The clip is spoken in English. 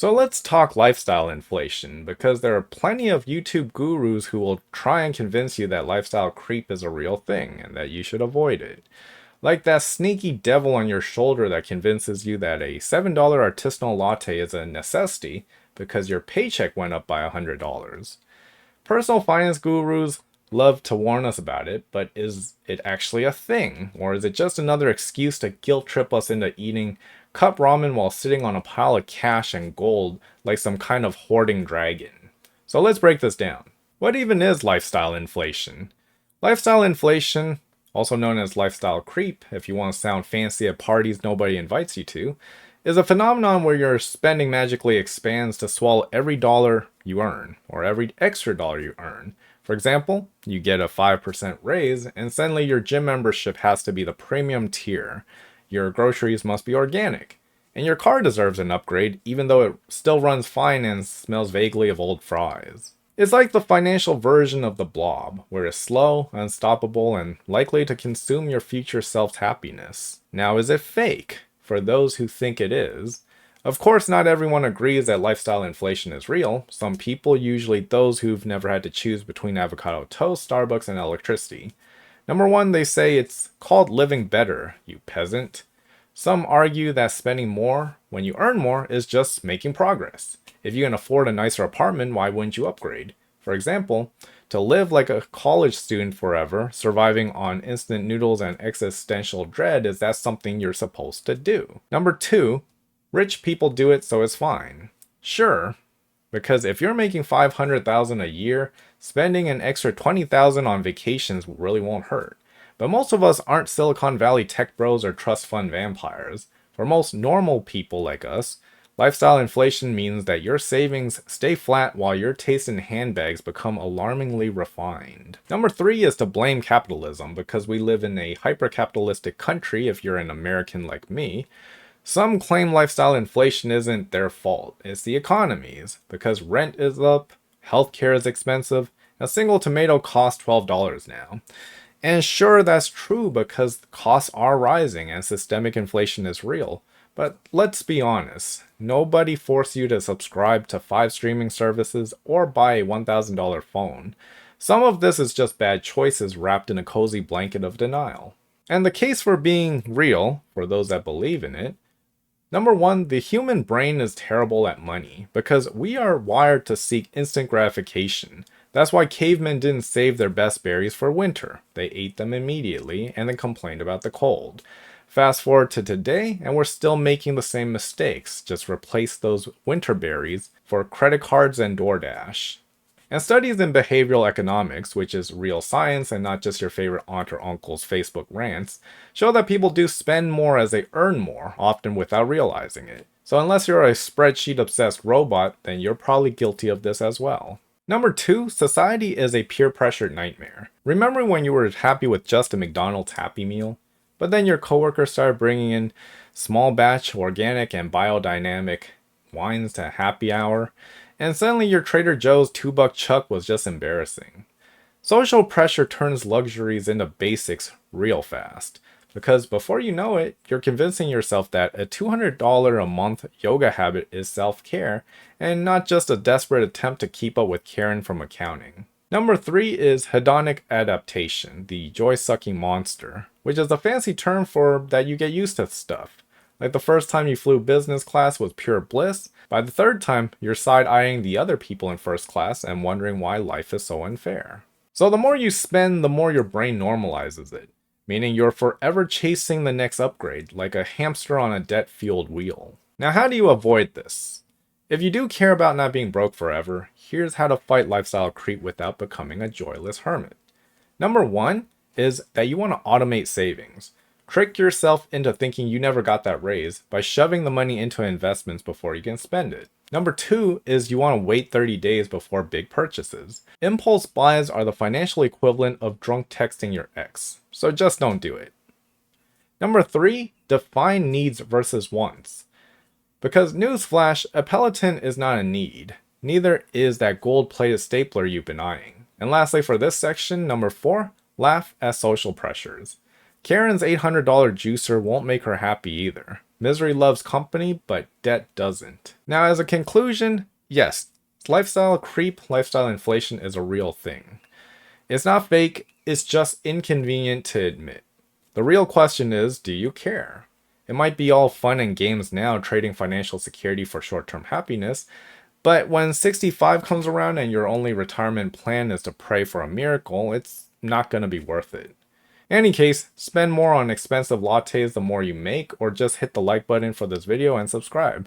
So let's talk lifestyle inflation because there are plenty of YouTube gurus who will try and convince you that lifestyle creep is a real thing and that you should avoid it. Like that sneaky devil on your shoulder that convinces you that a $7 artisanal latte is a necessity because your paycheck went up by $100. Personal finance gurus love to warn us about it, but is it actually a thing? Or is it just another excuse to guilt trip us into eating cup ramen while sitting on a pile of cash and gold like some kind of hoarding dragon? So let's break this down. What even is lifestyle inflation? Lifestyle inflation, also known as lifestyle creep, if you want to sound fancy at parties nobody invites you to, is a phenomenon where your spending magically expands to swallow every dollar you earn, or every extra dollar you earn. For example, you get a 5% raise, and suddenly your gym membership has to be the premium tier. Your groceries must be organic. And your car deserves an upgrade, even though it still runs fine and smells vaguely of old fries. It's like the financial version of the blob, where it's slow, unstoppable, and likely to consume your future self's happiness. Now, is it fake? For those who think it is. Of course, not everyone agrees that lifestyle inflation is real. Some people, usually those who've never had to choose between avocado toast, Starbucks, and electricity. Number one, they say it's called living better, you peasant. Some argue that spending more when you earn more is just making progress. If you can afford a nicer apartment, why wouldn't you upgrade? For example, to live like a college student forever, surviving on instant noodles and existential dread, is that something you're supposed to do? Number two, rich people do it, so it's fine. Sure, because if you're making $500,000 a year, spending an extra $20,000 on vacations really won't hurt. But most of us aren't Silicon Valley tech bros or trust fund vampires. For most normal people like us, lifestyle inflation means that your savings stay flat while your taste in handbags become alarmingly refined. Number three is to blame capitalism because we live in a hyper-capitalistic country if you're an American like me. Some claim lifestyle inflation isn't their fault, it's the economy's, because rent is up, healthcare is expensive, a single tomato costs $12 now. And sure, that's true because costs are rising and systemic inflation is real. But let's be honest, nobody forced you to subscribe to 5 streaming services or buy a $1,000 phone. Some of this is just bad choices wrapped in a cozy blanket of denial. And the case for being real, for those that believe in it, number one, the human brain is terrible at money because we are wired to seek instant gratification. That's why cavemen didn't save their best berries for winter. They ate them immediately and then complained about the cold. Fast forward to today, and we're still making the same mistakes. Just replace those winter berries for credit cards and DoorDash. And studies in behavioral economics, which is real science and not just your favorite aunt or uncle's Facebook rants, show that people do spend more as they earn more, often without realizing it. So unless you're a spreadsheet-obsessed robot, then you're probably guilty of this as well. Number two, society is a peer pressure nightmare. Remember when you were happy with just a McDonald's Happy Meal? But then your coworkers started bringing in small batch, organic, and biodynamic wines to happy hour, and suddenly your Trader Joe's $2 chuck was just embarrassing. Social pressure turns luxuries into basics real fast, because before you know it, you're convincing yourself that a $200 a month yoga habit is self-care, and not just a desperate attempt to keep up with Karen from accounting. Number three is hedonic adaptation, the joy-sucking monster, which is a fancy term for that you get used to stuff. Like the first time you flew business class was pure bliss. By the third time, you're side-eyeing the other people in first class and wondering why life is so unfair. So the more you spend, the more your brain normalizes it, meaning you're forever chasing the next upgrade, like a hamster on a debt-fueled wheel. Now, how do you avoid this? If you do care about not being broke forever, here's how to fight lifestyle creep without becoming a joyless hermit. Number one is that you want to automate savings. Trick yourself into thinking you never got that raise by shoving the money into investments before you can spend it. Number two is you want to wait 30 days before big purchases. Impulse buys are the financial equivalent of drunk texting your ex, so just don't do it. Number three, define needs versus wants. Because newsflash, a Peloton is not a need. Neither is that gold-plated stapler you've been eyeing. And lastly for this section, number four, laugh at social pressures. Karen's $800 juicer won't make her happy either. Misery loves company, but debt doesn't. Now, as a conclusion, yes, lifestyle creep, lifestyle inflation is a real thing. It's not fake, it's just inconvenient to admit. The real question is, do you care? It might be all fun and games now, trading financial security for short term happiness, but when 65 comes around and your only retirement plan is to pray for a miracle, it's not going to be worth it. In any case, spend more on expensive lattes the more you make, or just hit the like button for this video and subscribe.